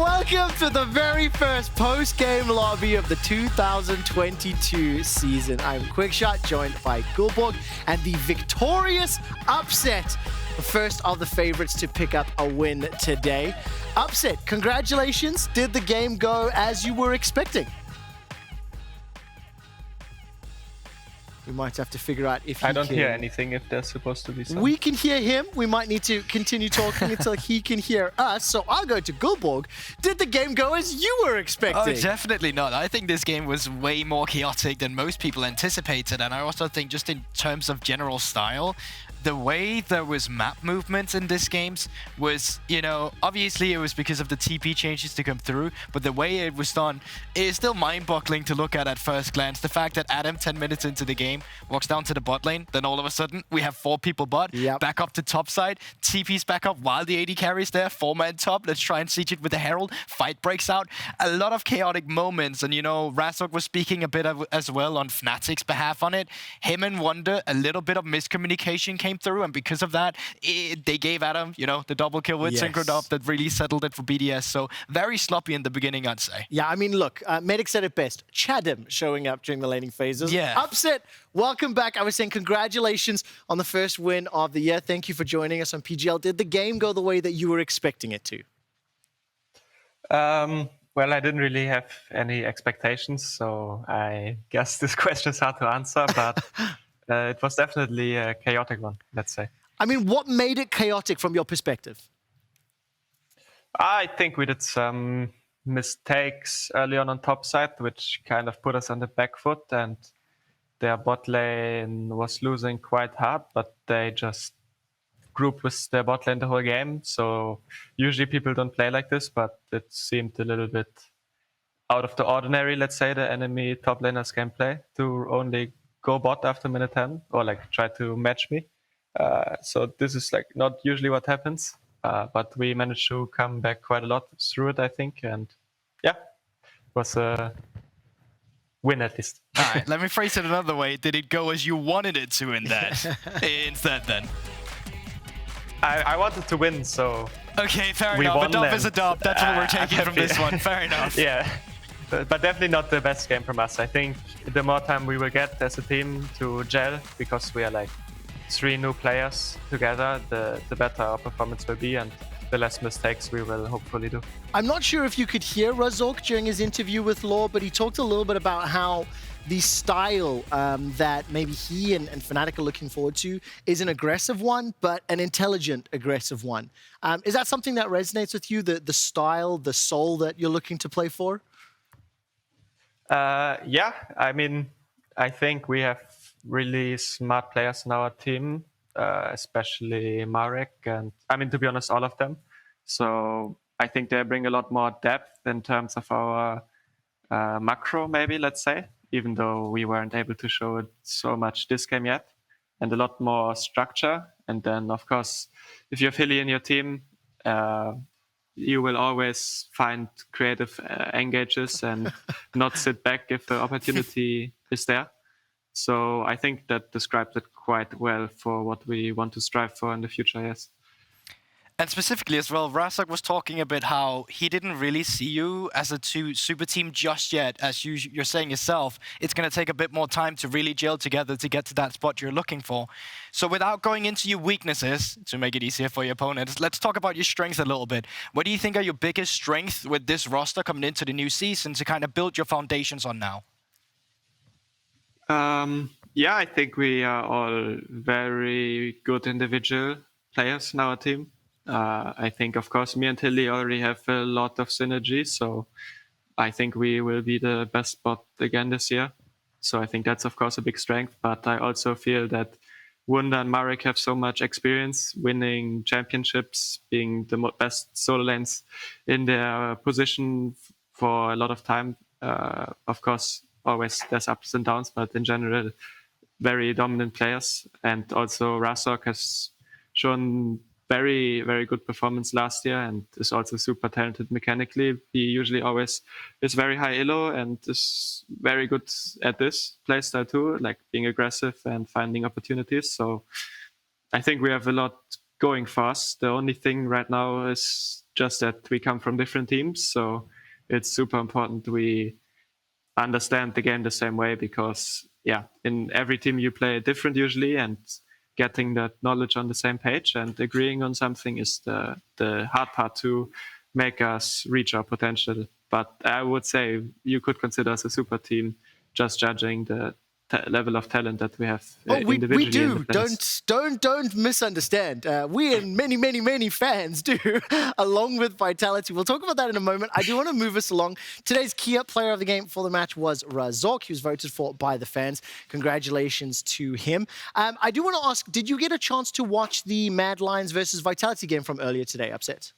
welcome to the very first post-game lobby of the 2022 season. I'm Quickshot, joined by Guldborg, and the victorious Upset, the first of the favorites to pick up a win today. Upset, congratulations. Did the game go as you were expecting? We might have to figure out if he I don't hear anything if there's supposed to be something. We can hear him. We might need to continue talking until he can hear us. So I'll go to Guldborg. Did the game go as you were expecting? Oh, definitely not. I think this game was way more chaotic than most people anticipated. And I also think just in terms of general style, the way there was map movements in this games was, you know, obviously it was because of the TP changes to come through, but the way it was done is still mind-boggling to look at first glance. The fact that Adam, 10 minutes into the game, walks down to the bot lane, then all of a sudden we have 4 people bot, back up to top side, TP's back up while the AD carries there, 4-man top, let's try and siege it with the Herald, fight breaks out. A lot of chaotic moments, and you know, Razok was speaking a bit as well on Fnatic's behalf on it. Him and Wonder, a little bit of miscommunication came through, and because of that, they gave Adam, you know, the double kill with Synchroned Up that really settled it for BDS. So very sloppy in the beginning, I'd say. Yeah, I mean, look, Medic said it best. Chadham showing up during the laning phases. Yeah. Upset, welcome back. I was saying congratulations on the first win of the year. Thank you for joining us on PGL. Did the game go the way that you were expecting it to? Well, I didn't really have any expectations, so I guess this question is hard to answer, but it was definitely a chaotic one, let's say. I mean, what made it chaotic from your perspective? I think we did some mistakes early on top side, which kind of put us on the back foot, and their bot lane was losing quite hard, but they just grouped with their bot lane the whole game. So usually people don't play like this, but it seemed a little bit out of the ordinary, let's say, the enemy top laners gameplay to only go bot after minute 10 or like try to match me. So this is like not usually what happens, but we managed to come back quite a lot through it, I think. And yeah, it was a win at least. All right, let me phrase it another way. Did it go as you wanted it to in that instead then? I wanted to win, so... Okay, fair enough. A dub is a dub. That's what we're taking from this one. Fair enough. Yeah. But definitely not the best game from us. I think the more time we will get as a team to gel, because we are like 3 new players together, the better our performance will be and the less mistakes we will hopefully do. I'm not sure if you could hear Razok during his interview with Law, but he talked a little bit about how the style that maybe he and Fnatic are looking forward to is an aggressive one, but an intelligent aggressive one. Is that something that resonates with you, the style, the soul that you're looking to play for? Yeah, I mean, I think we have really smart players in our team, especially Marek, and I mean, to be honest, all of them. So I think they bring a lot more depth in terms of our macro, maybe, let's say, even though we weren't able to show it so much this game yet, and a lot more structure. And then, of course, if you have Hilly in your team, you will always find creative engages and not sit back if the opportunity is there. So I think that describes it quite well for what we want to strive for in the future, yes. And specifically as well, Razok was talking a bit how he didn't really see you as a super team just yet. As you're saying yourself, it's going to take a bit more time to really gel together to get to that spot you're looking for. So without going into your weaknesses, to make it easier for your opponents, let's talk about your strengths a little bit. What do you think are your biggest strengths with this roster coming into the new season to kind of build your foundations on now? Yeah, I think we are all very good individual players in our team. I think, of course, me and Hilly already have a lot of synergy, so I think we will be the best bot again this year. So I think that's, of course, a big strength, but I also feel that Wunda and Marek have so much experience winning championships, being the best solo lanes in their position for a lot of time. Of course, always there's ups and downs, but in general, very dominant players. And also Razok has shown very, very good performance last year and is also super talented mechanically. He usually always is very high elo and is very good at this playstyle too, like being aggressive and finding opportunities. So I think we have a lot going fast. The only thing right now is just that we come from different teams, so it's super important we understand the game the same way, because in every team you play different usually, and getting that knowledge on the same page and agreeing on something is the hard part to make us reach our potential. But I would say you could consider us a super team, just judging the level of talent that we have individually. We do. Don't misunderstand. We and many fans do, along with Vitality. We'll talk about that in a moment. I do want to move us along. Today's key player of the game for the match was Razork. He was voted for by the fans. Congratulations to him. I do want to ask, did you get a chance to watch the Mad Lions versus Vitality game from earlier today, Upset?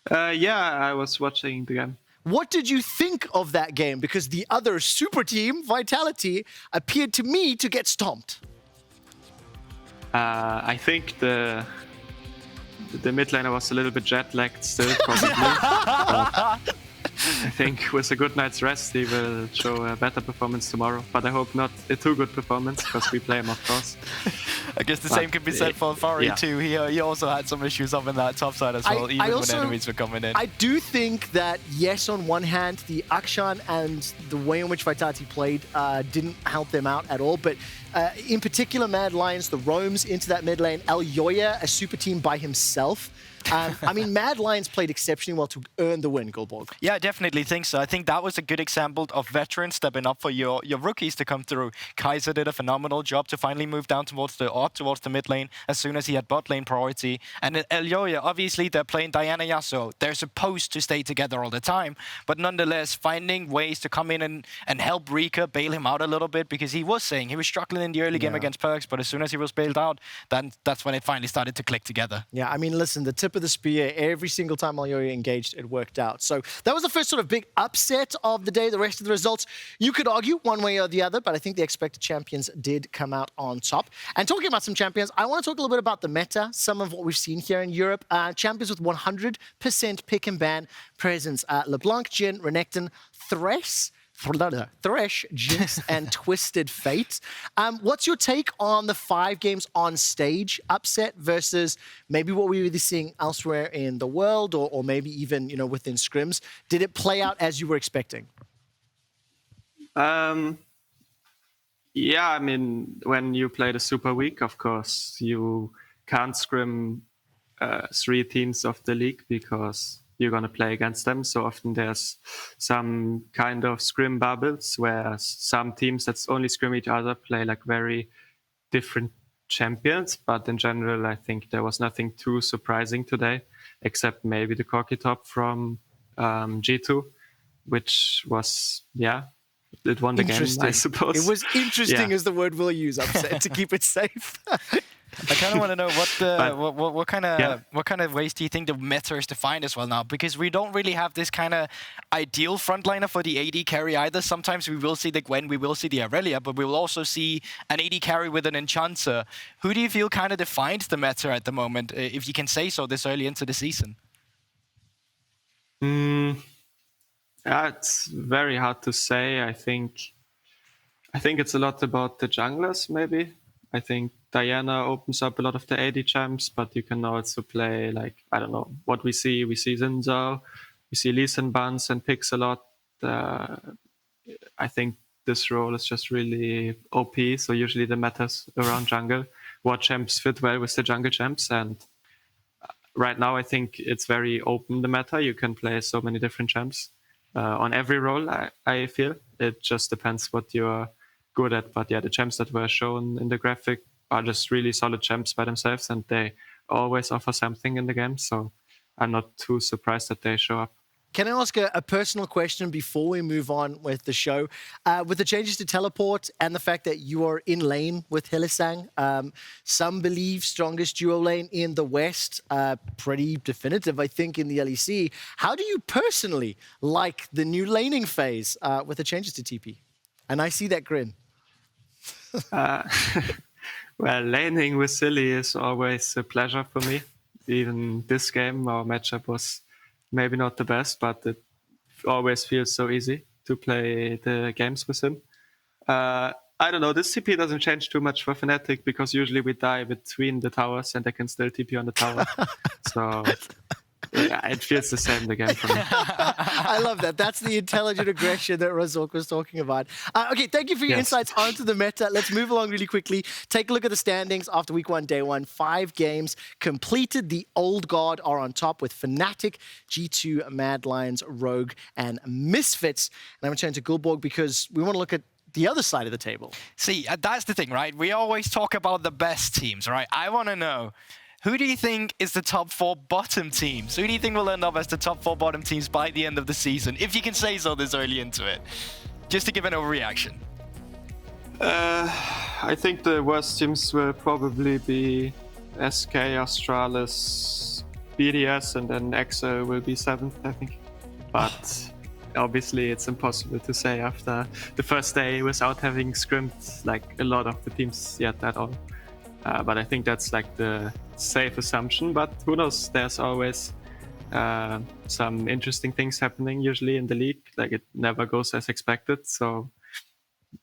Yeah, I was watching the game. What did you think of that game? Because the other super team, Vitality, appeared to me to get stomped. I think the mid laner was a little bit jet lagged still, probably. I think with a good night's rest, he will show a better performance tomorrow. But I hope not a too good performance, because we play him, of course. I guess the same could be said for Fari too. He also had some issues up in that top side as well, even when enemies were coming in. I do think that, yes, on one hand, the Akshan and the way in which Vitality played didn't help them out at all. But in particular, Mad Lions, the roams into that mid lane, Elyoya, a super team by himself. I mean, Mad Lions played exceptionally well to earn the win, Guldborg. Yeah, I definitely think so. I think that was a good example of veterans stepping up for your rookies to come through. Kaiser did a phenomenal job to finally move down towards the mid lane as soon as he had bot lane priority. And Elyoya, obviously, they're playing Diana Yasuo. They're supposed to stay together all the time. But nonetheless, finding ways to come in and help Rika bail him out a little bit, because he was saying he was struggling in the early game against Perks, but as soon as he was bailed out, then that's when it finally started to click together. Yeah, I mean, listen, the tip of the spear, every single time Elyoya engaged, it worked out. So that was the first sort of big upset of the day. The rest of the results, you could argue one way or the other, but I think the expected champions did come out on top. And talking about some champions, I want to talk a little bit about the meta, some of what we've seen here in Europe. Champions with 100% pick and ban presence. LeBlanc, Jhin, Renekton, Thresh, Jinx, and Twisted Fate. What's your take on the 5 games on stage upset versus maybe what we were seeing elsewhere in the world, or maybe even within scrims? Did it play out as you were expecting? Yeah, I mean, when you play the Super Week, of course, you can't scrim 3 teams of the league, because you're going to play against them. So often there's some kind of scrim bubbles where some teams that only scrim each other play like very different champions. But in general, I think there was nothing too surprising today, except maybe the Corki top from G2, which was, it won the game, I suppose. It was interesting, as the word we'll use, Upset, to keep it safe. I kind of want to know what kind of ways do you think the meta is defined as well now? Because we don't really have this kind of ideal frontliner for the AD carry either. Sometimes we will see the Gwen, we will see the Aurelia, but we will also see an AD carry with an Enchanter. Who do you feel kind of defines the meta at the moment, if you can say so, this early into the season? It's very hard to say. I think it's a lot about the junglers, maybe. I think Diana opens up a lot of the AD champs, but you can also play, like, I don't know, what we see. We see Xin Zhao, we see Lee Sin Buns and picks a lot. I think this role is just really OP, so usually the metas around jungle, what champs fit well with the jungle champs. And right now I think it's very open, the meta. You can play so many different champs on every role, I feel. It just depends what you're good at. But yeah, the champs that were shown in the graphic are just really solid champs by themselves, and they always offer something in the game. So I'm not too surprised that they show up. Can I ask a personal question before we move on with the show? With the changes to teleport and the fact that you are in lane with Hylissang, some believe strongest duo lane in the West, pretty definitive, I think, in the LEC. How do you personally like the new laning phase with the changes to TP? And I see that grin. Well, laning with Silly is always a pleasure for me. Even this game, our matchup was maybe not the best, but it always feels so easy to play the games with him. I don't know. This TP doesn't change too much for Fnatic because usually we die between the towers and they can still TP on the tower. So yeah, it feels the same again for me. I love that. That's the intelligent aggression that Razork was talking about. Okay, thank you for your insights onto the meta. Let's move along really quickly. Take a look at the standings after week 1, day 1. 5 games completed. The Old Guard are on top with Fnatic, G2, Mad Lions, Rogue, and Misfits. And I'm going to turn to Guldborg because we want to look at the other side of the table. See, that's the thing, right? We always talk about the best teams, right? I want to know, who do you think is the top 4 bottom teams? Who do you think will end up as the top 4 bottom teams by the end of the season? If you can say so this early into it. Just to give an overreaction. I think the worst teams will probably be SK, Astralis, BDS, and then EXO will be 7th, I think. But obviously it's impossible to say after the first day without having scrimmed like a lot of the teams yet at all. But I think that's like the safe assumption, but who knows, there's always some interesting things happening usually in the league, like it never goes as expected, so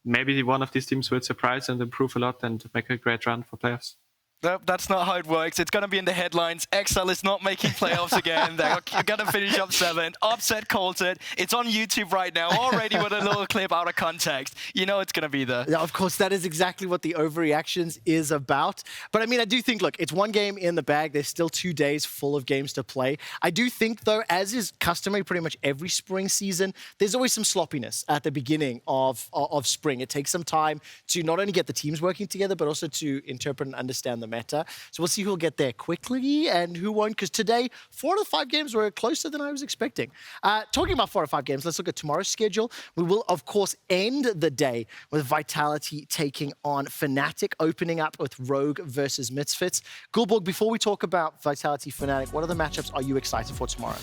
maybe one of these teams will surprise and improve a lot and make a great run for playoffs. Nope, that's not how it works. It's going to be in the headlines. XL is not making playoffs again. They're going to finish up 7th. Upset Colted. It's on YouTube right now, already with a little clip out of context. You know it's going to be there. Yeah, of course, that is exactly what the overreactions is about. But I mean, I do think, look, it's 1 game in the bag. There's still 2 days full of games to play. I do think, though, as is customary pretty much every spring season, there's always some sloppiness at the beginning of spring. It takes some time to not only get the teams working together, but also to interpret and understand the meta. So we'll see who'll get there quickly and who won't, because today 4 out of 5 games were closer than I was expecting. Talking about 4 out of 5 games, let's look at tomorrow's schedule. We will, of course, end the day with Vitality taking on Fnatic, opening up with Rogue versus Misfits. Guldborg, before we talk about Vitality Fnatic, what other matchups are you excited for tomorrow?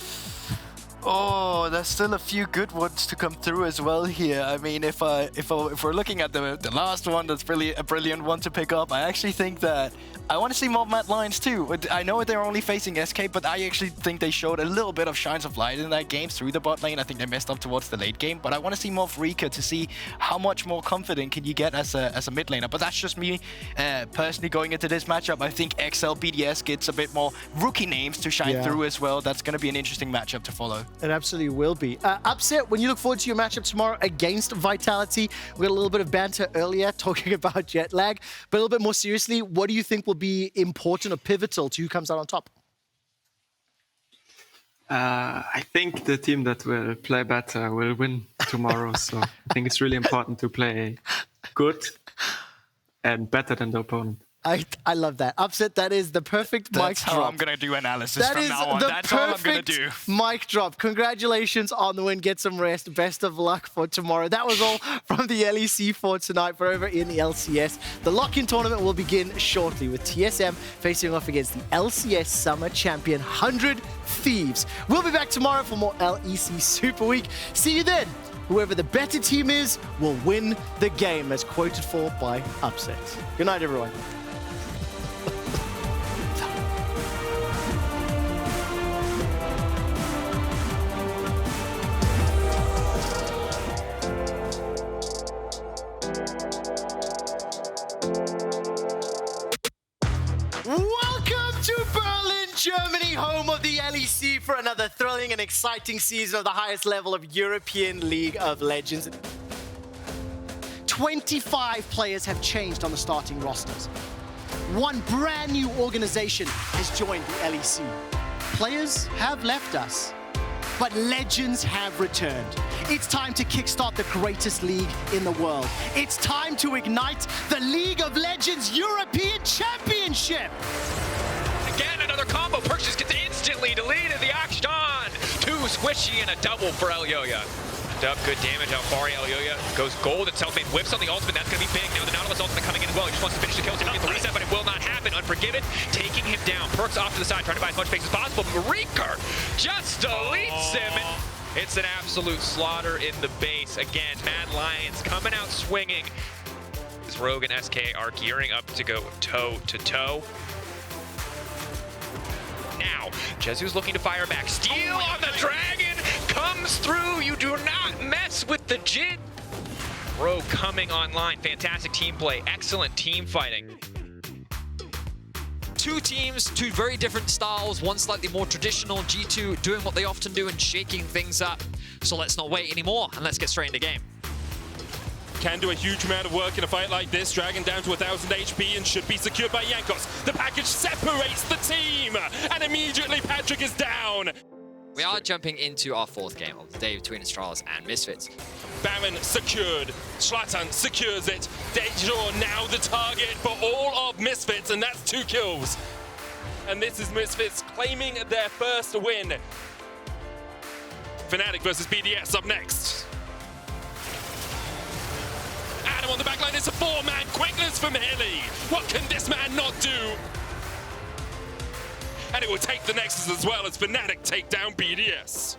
Oh, there's still a few good ones to come through as well here. I mean, if we're looking at the last one, that's really a brilliant one to pick up. I actually think that I want to see more Mad Lions too. I know they're only facing SK, but I actually think they showed a little bit of shines of light in that game through the bot lane. I think they messed up towards the late game, but I want to see more FLICKR to see how much more confident can you get as a mid laner. But that's just me personally going into this matchup. I think XL BDS gets a bit more rookie names to shine through as well. That's going to be an interesting matchup to follow. It absolutely will be. Upset, when you look forward to your matchup tomorrow against Vitality, we got a little bit of banter earlier talking about jet lag, but a little bit more seriously, what do you think will be important or pivotal to who comes out on top? I think the team that will play better will win tomorrow, so I think it's really important to play good and better than the opponent. I love that. Upset, that is the perfect mic drop. That's how I'm going to do analysis from now on. That's all I'm going to do. Mic drop. Congratulations on the win. Get some rest. Best of luck for tomorrow. That was all from the LEC for tonight. For over in the LCS, the lock-in tournament will begin shortly with TSM facing off against the LCS Summer Champion 100 Thieves. We'll be back tomorrow for more LEC Super Week. See you then. Whoever the better team is will win the game, as quoted for by Upset. Good night, everyone. Welcome to Berlin, Germany, home of the LEC, for another thrilling and exciting season of the highest level of European League of Legends. 25 players have changed on the starting rosters. One brand new organization has joined the LEC. Players have left us, but legends have returned. It's time to kickstart the greatest league in the world. It's time to ignite the League of Legends European Championship. Again, another combo. Perks just gets instantly deleted the action. 2 squishy and a double for Elyoya. Up, good damage out far. Elyoya goes gold and self-made whips on the ultimate. That's going to be big. Now the Nautilus ultimate coming in as well. He just wants to finish the kill to get the reset, but it will not happen. Unforgiven, taking him down. Perks off to the side, trying to buy as much space as possible. FLICKR just deletes him. It's an absolute slaughter in the base. Again, Mad Lions coming out swinging. As Rogue and SK are gearing up to go toe-to-toe. Now, Jesu's looking to fire back. Steal on the dragon comes through. You do not mess with the Jin. Rogue coming online. Fantastic team play, excellent team fighting. Two teams, two very different styles, one slightly more traditional, G2 doing what they often do and shaking things up. So let's not wait anymore and let's get straight into game. Can do a huge amount of work in a fight like this. Dragon down to 1000 HP and should be secured by Jankos. The package separates the team and immediately Patrick is down. We are jumping into our fourth game of the day between Astralis and Misfits. Baron secured, Zlatan secures it. Dejor now the target for all of Misfits, and that's 2 kills. And this is Misfits claiming their first win. Fnatic versus BDS up next. Adam on the backline, it's a 4-man quickness from Hilly. What can this man not do? And it will take the Nexus as well as Fnatic take down BDS.